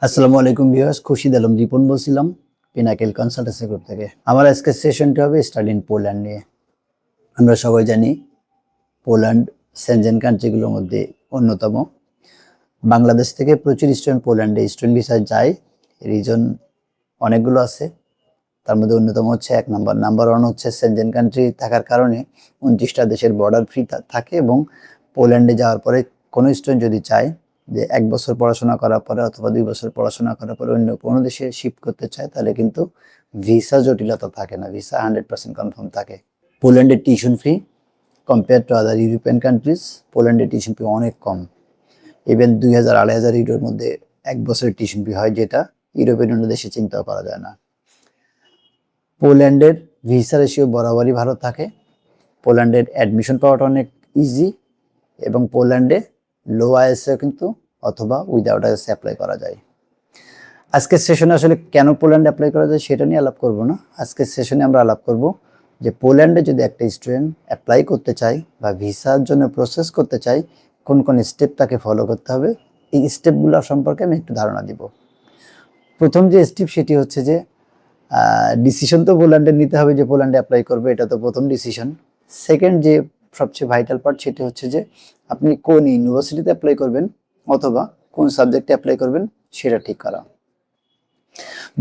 আসসালামু আলাইকুম ভিউয়ার্স, খুরশিদ আলম রিপন বলছিলাম পিনাকেল কনসালটেন্সি গ্রুপ থেকে। আমার আজকের সেশনটি হবে স্টাডি ইন পোল্যান্ড নিয়ে। আমরা সবাই জানি পোল্যান্ড সেনজেন কান্ট্রিগুলোর মধ্যে অন্যতম। বাংলাদেশ থেকে প্রচুর স্টুডেন্ট পোল্যান্ডে স্টুডেন্ট ভিসায় যায়। রিজন অনেকগুলো আছে, তার মধ্যে অন্যতম হচ্ছে নাম্বার ওয়ান হচ্ছে সেনজেন কান্ট্রি থাকার কারণে 29টা দেশের বর্ডার ফ্রি থাকে এবং পোল্যান্ডে যাওয়ার পরে কোনো স্টুডেন্ট যদি চায় যে 1 বছর পড়াশোনা করার পরে অথবা 2 বছর পড়াশোনা করার পরে অন্য কোনো দেশে শিফট করতে চায়, তাহলে কিন্তু ভিসা জটিলতা থাকে না, ভিসা 100% কনফার্ম থাকে। পোল্যান্ডের tuition fee compare to other European countries, পোল্যান্ডের টিউশন ফি অনেক কম। ইভেন 2000-2500 ইউরোর মধ্যে 1 বছরের টিউশন ফি হয়, যেটা ইউরোপিয়ান অন্য দেশে চিন্তাও করা যায় না। পোল্যান্ডের ভিসা রেশিও বরাবরই ভালো থাকে। পোল্যান্ডের অ্যাডমিশন পাওয়াটা অনেক ইজি এবং পোল্যান্ডে লো আইএসএ কিন্তু অথবা উইদাউট আইএসএ অ্যাপ্লাই করা যায়। আজকের সেশনে আসলে কেন পোল্যান্ডে অ্যাপ্লাই করা যায় সেটা নিয়ে আলাপ করব না। আজকের সেশনে আমরা আলাপ করব যে পোল্যান্ডে যদি একটা স্টুডেন্ট অ্যাপ্লাই করতে চায় বা ভিসার জন্য প্রসেস করতে চায়, কোন কোন স্টেপ তাকে ফলো করতে হবে। এই স্টেপগুলো সম্পর্কে আমি একটু ধারণা দিব। প্রথম যে স্টেপ সেটি হচ্ছে যে ডিসিশন তো পোল্যান্ডে নিতে হবে যে পোল্যান্ডে অ্যাপ্লাই করবে, এটা তো প্রথম ডিসিশন। সেকেন্ড যে সবচেয়ে ভাইটাল পার্ট সেটি হচ্ছে যে আপনি কোন ইউনিভার্সিটিতে অ্যাপ্লাই করবেন অথবা কোন সাবজেক্টে অ্যাপ্লাই করবেন সেটা ঠিক করা।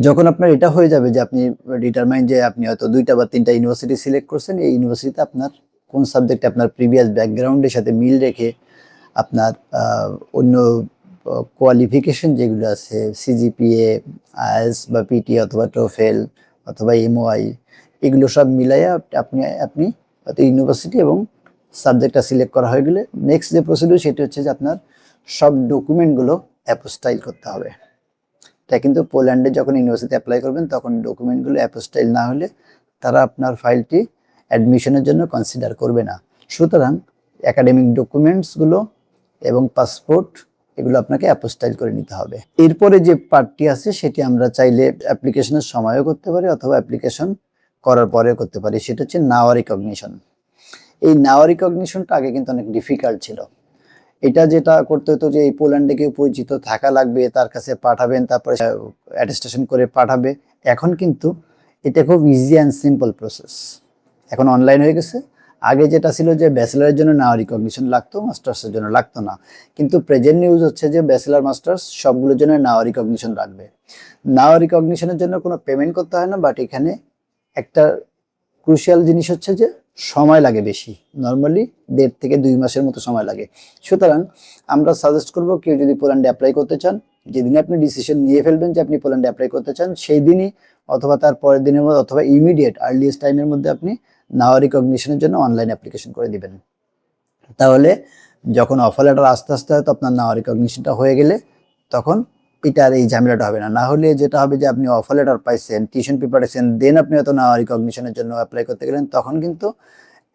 যখন আপনার এটা হয়ে যাবে যে আপনি ডিটারমাইন যে আপনি হয়তো 2টা বা 3টা ইউনিভার্সিটি সিলেক্ট করছেন, এই ইউনিভার্সিটিতে আপনার কোন সাবজেক্টে আপনার প্রিভিয়াস ব্যাকগ্রাউন্ডের সাথে মিল রেখে আপনার অন্য কোয়ালিফিকেশন যেগুলো আছে সিজিপিএ, আইএলটিএস বা পিটি অথবা টোফেল অথবা এমওআই, এগুলো সব মিলাইয়া আপনি ইউনিভার্সিটি এবং সাবজেক্টটা সিলেক্ট করা হয়ে গেলে নেক্সট যে প্রসিডিউর সেটি হচ্ছে যে আপনার সব ডকুমেন্টগুলো অ্যাপোস্টাইল করতে হবে। তাই কিন্তু পোল্যান্ডে যখন ইউনিভার্সিটি অ্যাপ্লাই করবেন তখন ডকুমেন্টগুলো অ্যাপোস্টাইল না হলে তারা আপনার ফাইলটি অ্যাডমিশনের জন্য কনসিডার করবে না। সুতরাং একাডেমিক ডকুমেন্টসগুলো এবং পাসপোর্ট এগুলো আপনাকে অ্যাপোস্টাইল করে নিতে হবে। এরপরে যে পার্টটি আছে সেটি আমরা চাইলে অ্যাপ্লিকেশনের সময়ও করতে পারি অথবা অ্যাপ্লিকেশন করার পরেও করতে পারি, সেটা হচ্ছে নাও রিকগনিশন। এই নাও রিকগনিশনটা আগে কিন্তু অনেক ডিফিকাল্ট ছিল। এটা যেটা করতে হতো যে এই পোল্যান্ডে কেউ পরিচিত থাকা লাগবে, তার কাছে পাঠাবেন, তারপরে অ্যাটেস্টেশন করে পাঠাবে। এখন কিন্তু এটা খুব ইজি অ্যান্ড সিম্পল প্রসেস, এখন অনলাইন হয়ে গেছে। আগে যেটা ছিল যে ব্যাচেলারের জন্য নাও রিকগনিশন লাগতো, মাস্টার্সের জন্য লাগতো না, কিন্তু প্রেজেন্ট নিউজ হচ্ছে যে ব্যাচেলার মাস্টার্স সবগুলোর জন্য নাও রিকগনিশন লাগবে। নাও রিকগনিশনের জন্য কোনো পেমেন্ট করতে হয় না, বাট এখানে একটা ক্রুশিয়াল জিনিস হচ্ছে যে সময় লাগে বেশি, নর্মালি 1.5 থেকে 2 মাসের মতো সময় লাগে। সুতরাং আমরা সাজেস্ট করব কেউ যদি পোল্যান্ডে অ্যাপ্লাই করতে চান, যেদিন আপনি ডিসিশন নিয়ে ফেলবেন যে আপনি পোল্যান্ডে অ্যাপ্লাই করতে চান সেই দিনই অথবা তার পরের দিনের মধ্যে অথবা ইমিডিয়েট আর্লিয়েস্ট টাইমের মধ্যে আপনি নাও রিকগনিশনের জন্য অনলাইন অ্যাপ্লিকেশন করে দিবেন। তাহলে যখন অফার লেটার আস্তে আস্তে হয়তো আপনার নাও রিকগনিশনটা হয়ে গেলে তখন এটার এই ঝামেলাটা হবে না। না হলে যেটা হবে যে আপনি অফার লেটার পাইছেন, টিউশন ফি পাঠাইছেন, দেন আপনি হয়তো নাও রিকগনিশনের জন্য অ্যাপ্লাই করতে গেলেন, তখন কিন্তু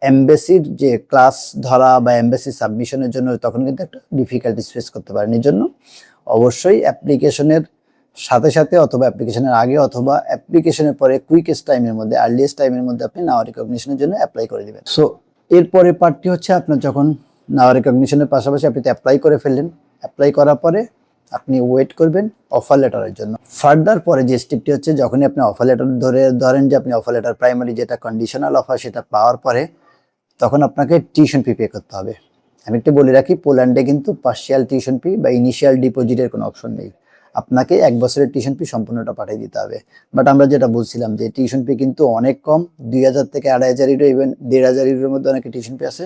এমবেসির যে ক্লাস ধরা বা এমবেসি সাবমিশনের জন্য তখন কিন্তু একটা ডিফিকাল্টিস ফেস করতে পারেন। এর জন্য অবশ্যই অ্যাপ্লিকেশনের সাথে সাথে অথবা অ্যাপ্লিকেশনের আগে অথবা অ্যাপ্লিকেশনের পরে কুইকেস্ট টাইমের মধ্যে, আর্লিয়েস্ট টাইমের মধ্যে আপনি নাও রিকগনিশনের জন্য অ্যাপ্লাই করে দিবেন। সো এরপরে পার্টটি হচ্ছে আপনার যখন নাও রিকগনিশনের পাশাপাশি আপনি অ্যাপ্লাই করে ফেললেন, অ্যাপ্লাই করার পরে আপনি ওয়েট করবেন অফার লেটারের জন্য। ফার্দার পরে যে স্টেপটি হচ্ছে যখনই আপনি অফার লেটার ধরেন যে আপনি অফার লেটার প্রাইমারি যেটা কন্ডিশনাল অফার সেটা পাওয়ার পরে তখন আপনাকে টিউশন ফি পে করতে হবে। আমি একটু বলে রাখি, পোল্যান্ডে কিন্তু পার্শিয়াল টিউশন ফি বা ইনিশিয়াল ডিপোজিটের কোনো অপশন নেই, আপনাকে 1 বছরের টিউশন ফি সম্পূর্ণটা পাঠিয়ে দিতে হবে। বাট আমরা যেটা বলছিলাম যে টিউশন ফি কিন্তু অনেক কম, 2000 থেকে 2500 ইউরো, ইভেন 1500 ইউরোর মধ্যে অনেকে টিউশন ফি আছে।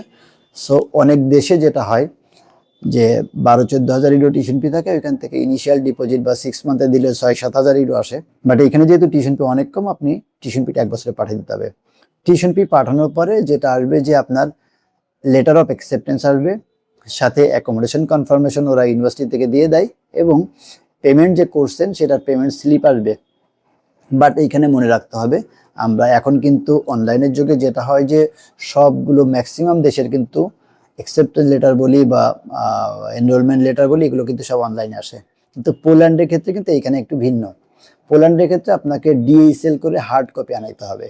সো অনেক দেশে যেটা হয় যে 12-14 হাজার ইউরো টিউশন ফি থাকে, ওইখান থেকে ইনিশিয়াল ডিপোজিট বা 6 মান্থে দিলে 6-7 হাজার ইউরো আসে। বাট এখানে যেহেতু টিউশন ফি অনেক কম, আপনি টিউশন ফিটা 1 বছরে পাঠিয়ে দিতে হবে। টিউশন ফি পাঠানোর পরে যেটা আসবে যে আপনার লেটার অফ অ্যাকসেপ্টেন্স আসবে, সাথে অ্যাকোমোডেশন কনফার্মেশন ওরা ইউনিভার্সিটি থেকে দিয়ে দেয় এবং পেমেন্ট যে করছেন সেটার পেমেন্ট স্লিপ আসবে। বাট এইখানে মনে রাখতে হবে আমরা এখন কিন্তু অনলাইনের যুগে যেটা হয় যে সবগুলো ম্যাক্সিমাম দেশের কিন্তু অ্যাকসেপ্টেন্স লেটার বলি বা এনরোলমেন্ট লেটার বলি, এগুলো কিন্তু সব অনলাইনে আসে। কিন্তু পোল্যান্ডের ক্ষেত্রে কিন্তু এইখানে একটু ভিন্ন। পোল্যান্ডের ক্ষেত্রে আপনাকে ডিএইচএল করে হার্ড কপি আনাইতে হবে।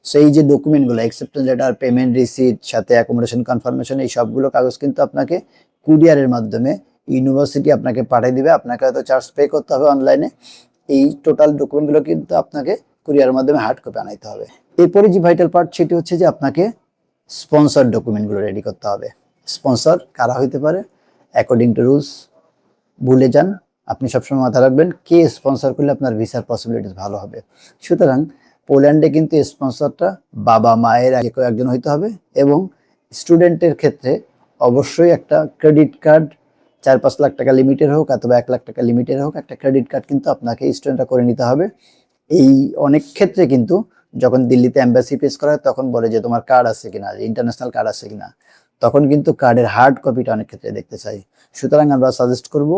সো এই যে ডকুমেন্টগুলো অ্যাকসেপ্টেন্স লেটার, পেমেন্ট রিসিট, সাথে অ্যাকোমোডেশন কনফার্মেশন, এই সবগুলো কাগজ কিন্তু আপনাকে কুরিয়ারের মাধ্যমে ইউনিভার্সিটি আপনাকে পাঠিয়ে দিবে, আপনাকে হয়তো চার্জ পে করতে হবে অনলাইনে। এই টোটাল ডকুমেন্টগুলো কিন্তু আপনাকে কুরিয়ারের মাধ্যমে হার্ড কপি আনাইতে হবে। এরপরে যে ভাইটাল পার্ট সেটি হচ্ছে যে আপনাকে স্পন্সর ডকুমেন্টগুলো রেডি করতে হবে। স্পন্সর কারা হইতে পারে, অ্যাকর্ডিং টু রুলস ভুলে যান, আপনি সবসময় মাথায় রাখবেন কে স্পন্সর করলে আপনার ভিসার পসিবিলিটিস ভালো হবে। সুতরাং পোল্যান্ডে কিন্তু স্পন্সরটা বাবা মায়ের যে কেউ একজন হইতে হবে, এবং স্টুডেন্টের ক্ষেত্রে অবশ্যই একটা ক্রেডিট কার্ড 4-5 লাখ টাকা লিমিটের হোক অথবা 1 লাখ টাকা লিমিটের হোক, একটা ক্রেডিট কার্ড কিন্তু আপনাকে স্টুডেন্টরা করে নিতে হবে। এই অনেক ক্ষেত্রে কিন্তু যখন দিল্লিতে এম্বাসি ফেস করা হয় তখন বলে যে তোমার কার্ড আছে কিনা, ইন্টারন্যাশনাল কার্ড আছে কিনা, তখন কিন্তু কার্ডের হার্ড কপিটা অনেক ক্ষেত্রে দেখতে চাই। সুতরাং আমরা সাজেস্ট করব,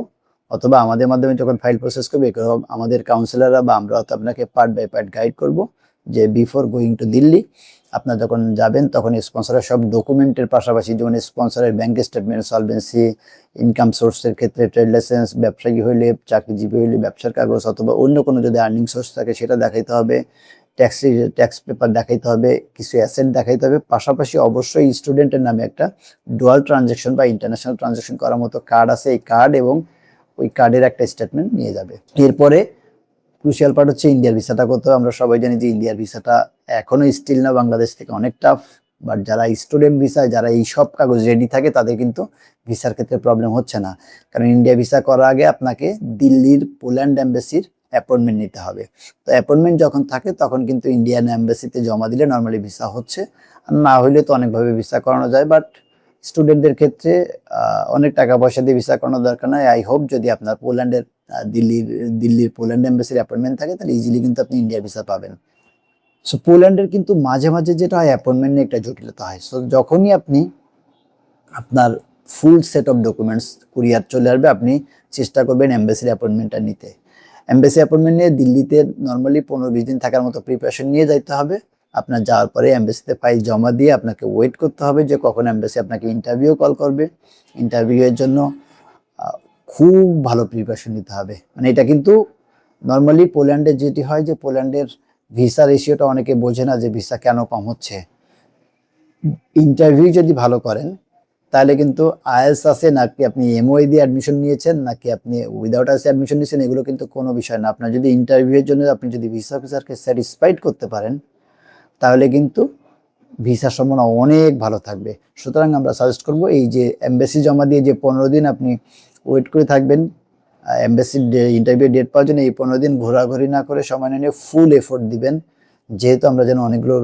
অথবা আমাদের মাধ্যমে যখন ফাইল প্রসেস করবে আমাদের কাউন্সিলররা বা আমরা আপনাকে পার্ট বাই পার্ট গাইড করব যে বিফোর গোয়িং টু দিল্লি আপনার যখন যাবেন তখন স্পন্সরের সব ডকুমেন্টের পাশাপাশি, যেমন স্পন্সরের ব্যাংক স্টেটমেন্ট, সলভেন্সি, ইনকাম সোর্সের ক্ষেত্রে ট্রেড লাইসেন্স, ব্যবসায়ী হইলে, চাকরিজীবী হইলে ব্যবসার কাগজ, অথবা অন্য কোনো যদি আর্নিং সোর্স থাকে সেটা দেখাইতে হবে, ট্যাক্স পেপার দেখাইতে হবে, কিছু অ্যাসেট দেখাইতে হবে। পাশাপাশি অবশ্যই স্টুডেন্টের নামে একটা ডুয়াল ট্রানজ্যাকশন বা ইন্টারন্যাশনাল ট্রানজ্যাকশন করার মতো কার্ড আছে, এই কার্ড এবং ওই কার্ডের একটা স্টেটমেন্ট নিয়ে যাবে। এরপরে ক্রুশিয়াল পার্ট হচ্ছে ইন্ডিয়ার ভিসাটা করতে হবে। আমরা সবাই জানি যে ইন্ডিয়ার ভিসাটা এখনো স্টিল না বাংলাদেশ থেকে অনেক টাফ, বাট যারা স্টুডেন্ট ভিসায় যারা এই সব কাগজ রেডি থাকে তাদের কিন্তু ভিসার ক্ষেত্রে প্রবলেম হচ্ছে না, কারণ ইন্ডিয়া ভিসা করার আগে আপনাকে দিল্লির পোল্যান্ড এম্বাসির অ্যাপয়েন্টমেন্ট নিতে হবে। তো অ্যাপয়েন্টমেন্ট যখন থাকে তখন কিন্তু ইন্ডিয়ান এম্বাসিতে জমা দিলে নর্মালি ভিসা হচ্ছে, আর না হইলে তো অনেকভাবে ভিসা করানো যায়, বাট স্টুডেন্টদের ক্ষেত্রে অনেক টাকা পয়সা দিয়ে ভিসা করানোর দরকার নাই। আই হোপ যদি আপনার পোল্যান্ডের দিল্লির পোল্যান্ড এম্বাসির অ্যাপয়েন্টমেন্ট থাকে তাহলে ইজিলি কিন্তু আপনি ইন্ডিয়ার ভিসা পাবেন। সো পোল্যান্ডের কিন্তু মাঝে মাঝে যেটা হয় অ্যাপয়েন্টমেন্ট নিয়ে একটা জটিলতা হয়। সো যখনই আপনি আপনার full set of documents courier চলে আসবে, আপনি চেষ্টা করবেন এম্বাসির অ্যাপয়েন্টমেন্টটা নিতে। এম্বাসি অ্যাপয়েন্টমেন্ট নিয়ে দিল্লিতে নর্মালি 15-20 দিন থাকার মতো প্রিপারেশন নিয়ে যাইতে হবে। আপনার যাওয়ার পরে এম্বাসিতে ফাইল জমা দিয়ে আপনাকে ওয়েট করতে হবে যে কখন এম্বাসি আপনাকে ইন্টারভিউ কল করবে। ইন্টারভিউয়ের জন্য খুব ভালো প্রিপারেশন নিতে হবে। মানে এটা কিন্তু নর্মালি পোল্যান্ডে যেটি হয় যে পোল্যান্ডের ভিসা রেশিওটা অনেকে বোঝে না যে ভিসা কেন কম হচ্ছে। ইন্টারভিউ যদি ভালো করেন তাহলে কিন্তু আইএলটিএস আছে নাকি আপনি এমওআই দিয়ে অ্যাডমিশন নিয়েছেন নাকি আপনি উইদাউট আইএলটিএস অ্যাডমিশন নিয়েছেন, এগুলো কিন্তু কোনো বিষয় না। আপনার যদি ইন্টারভিউয়ের জন্য আপনি যদি ভিসা অফিসারকে স্যাটিসফাইড করতে পারেন তাহলে কিন্তু ভিসার সম্ভাবনা অনেক ভালো থাকবে। সুতরাং আমরা সাজেস্ট করব এই যে এমবাসি জমা দিয়ে যে 15 দিন আপনি ওয়েট করে থাকবেন এমবাসির ইন্টারভিউ ডেট পাওয়ার জন্য, এই 15 দিন ঘোরাঘুরি না করে সময় নিয়ে ফুল এফোর্ট দিবেন। যেহেতু আমরা যেন অনেকগুলো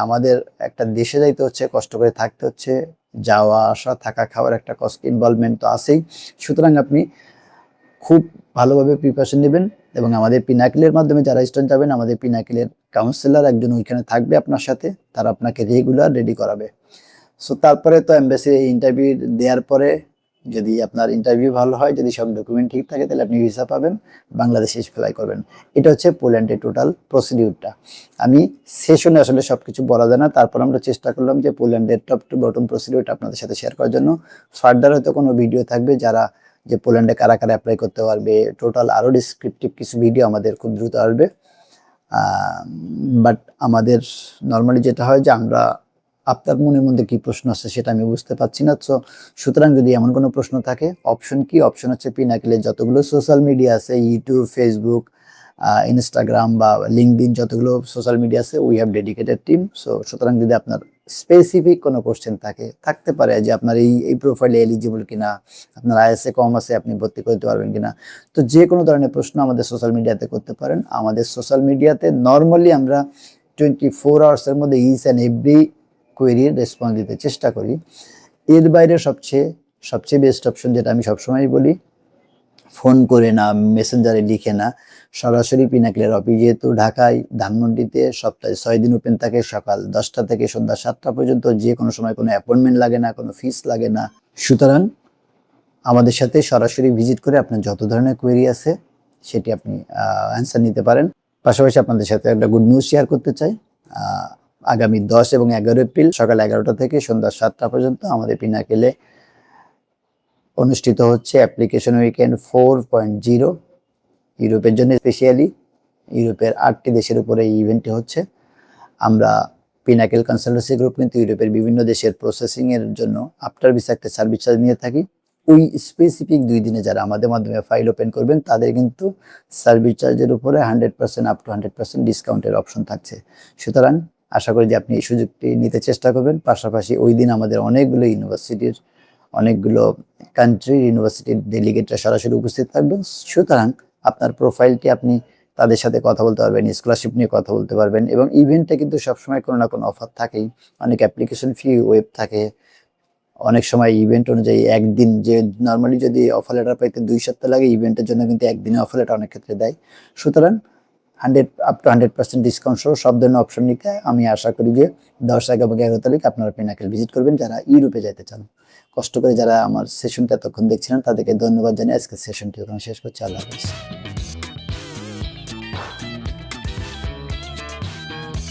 আমাদের একটা দেশে যাইতে হচ্ছে, কষ্ট করে থাকতে হচ্ছে, যাওয়া আসা থাকা খাওয়ার একটা কস্ট ইনভলভমেন্ট তো আছেই। সুতরাং আপনি খুব ভালোভাবে প্রিপারেশন নেবেন, এবং আমাদের পিনাকিলের মাধ্যমে যারা স্টুডেন্ট যাবেন আমাদের পিনাকিলের কাউন্সিলর একজন ওইখানে থাকবে আপনার সাথে, তারা আপনাকে রেগুলার রেডি করাবে। সো তারপরে তো এমবাসি ইন্টারভিউ দেওয়ার পরে যদি আপনার ইন্টারভিউ ভালো হয়, যদি সব ডকুমেন্ট ঠিক থাকে তাহলে আপনি ভিসা পাবেন, বাংলাদেশে ফ্লাই করবেন। এটা হচ্ছে পোল্যান্ডের টোটাল প্রসিডিউরটা। আমি সেশনে আসলে সব কিছু বলা যায় না, তারপর আমরা চেষ্টা করলাম যে পোল্যান্ডের টপ টু বটম প্রসিডিউরটা আপনাদের সাথে শেয়ার করার জন্য। ফার্দার হয়তো কোনো ভিডিও থাকবে যারা যে পোল্যান্ডে কারা কারা অ্যাপ্লাই করতে পারবে, টোটাল আরও ডিসক্রিপটিভ কিছু ভিডিও আমাদের খুব দ্রুত আসবে। বাট আমাদের নর্মালি যেটা হয় যে আমরা আপনার মনের মধ্যে কি প্রশ্ন আছে সেটা আমি বুঝতে পারছি না। তো সুতরাং যদি এমন কোনো প্রশ্ন থাকে অপশন কি, অপশন হচ্ছে পিনাকিলের যতগুলো সোশ্যাল মিডিয়া আছে, ইউটিউব, ফেসবুক, ইনস্টাগ্রাম বা লিঙ্কডইন, যতগুলো সোশ্যাল মিডিয়া আছে উই হ্যাভ ডেডিকেটেড টিম। সুতরাং যদি আপনার স্পেসিফিক কোনো কোশ্চেন থাকতে পারে যে আপনার এই প্রোফাইলে এলিজিবল কিনা, আপনার আইএসএ কম আছে আপনি ভর্তি করতে পারবেন কিনা, তো যে কোনো ধরনের প্রশ্ন আমাদের সোশ্যাল মিডিয়াতে করতে পারেন। আমাদের সোশ্যাল মিডিয়াতে নর্মালি আমরা 24 আওয়ার্সের মধ্যে ইচ অ্যান্ড এভরি কোয়েরির রেসপন্স দিতে চেষ্টা করি। এর বাইরে সবচেয়ে বেস্ট অপশন যেটা আমি সবসময় বলি, ফোন করে না, মেসেঞ্জারে লিখে না, সরাসরি পিনাকিলের অফিস, যেহেতু ঢাকায় ধানমন্ডিতে সপ্তাহে 6 দিন ওপেন থাকে, সকাল 10টা থেকে সন্ধ্যা 7টা পর্যন্ত, যে কোনো সময় কোনো অ্যাপয়েন্টমেন্ট লাগে না, কোনো ফিস লাগে না। সুতরাং আমাদের সাথে সরাসরি ভিজিট করে আপনার যত ধরনের কোয়েরি আছে সেটি আপনি অ্যান্সার নিতে পারেন। পাশাপাশি আপনাদের সাথে একটা গুড নিউজ শেয়ার করতে চাই। আগামী 10 এবং 11 এপ্রিল সকাল 11টা থেকে সন্ধ্যা 7টা পর্যন্ত আমাদের পিনাকিলে অনুষ্ঠিত হচ্ছে অ্যাপ্লিকেশন উইকেন্ড 4.0 ইউরোপের জন্য স্পেশালি। ইউরোপের 8টি দেশের উপরে এই ইভেন্টটি হচ্ছে। আমরা পিনাকেল কনসালটেন্সি গ্রুপ কিন্তু ইউরোপের বিভিন্ন দেশের প্রসেসিংয়ের জন্য আফটার ভিসা একটা সার্ভিস চার্জ নিয়ে থাকি। ওই স্পেসিফিক 2 দিনে যারা আমাদের মাধ্যমে ফাইল ওপেন করবেন তাদের কিন্তু সার্ভিস চার্জের উপরে 100% আপ টু 100% ডিসকাউন্টের অপশন থাকছে। সুতরাং আশা করি যে আপনি এই সুযোগটি নিতে চেষ্টা করবেন। পাশাপাশি ওই দিন আমাদের অনেকগুলো কান্ট্রির ইউনিভার্সিটির ডেলিগেটরা সরাসরি উপস্থিত থাকবেন। সুতরাং আপনার প্রোফাইলটি আপনি তাদের সাথে কথা বলতে পারবেন, স্কলারশিপ নিয়ে কথা বলতে পারবেন এবং ইভেন্টে কিন্তু সবসময় কোনো না কোনো অফার থাকেই। অনেক অ্যাপ্লিকেশন ফি ওয়েব থাকে, অনেক সময় ইভেন্ট অনুযায়ী একদিন, যে নর্মালি যদি অফার লেটার পাইতে 2 সপ্তাহ লাগে, ইভেন্টের জন্য কিন্তু একদিনে অফার লেটার অনেক ক্ষেত্রে দেয়। সুতরাং 100% ডিসকাউন্ট সহ সব ধরনের অপশন নিতে আমি আশা করি যে 10, 11 এবং 11 তারিখ আপনারা পিনাকেল ভিজিট করবেন যারা ইউরোপে যেতে চান। কষ্ট করে যারা আমার সেশনটা এতক্ষণ দেখছিলেন তাদেরকে ধন্যবাদ জানিয়ে আজকের সেশনটি ওখানে শেষ করছি। আল্লাহ হাফেজ।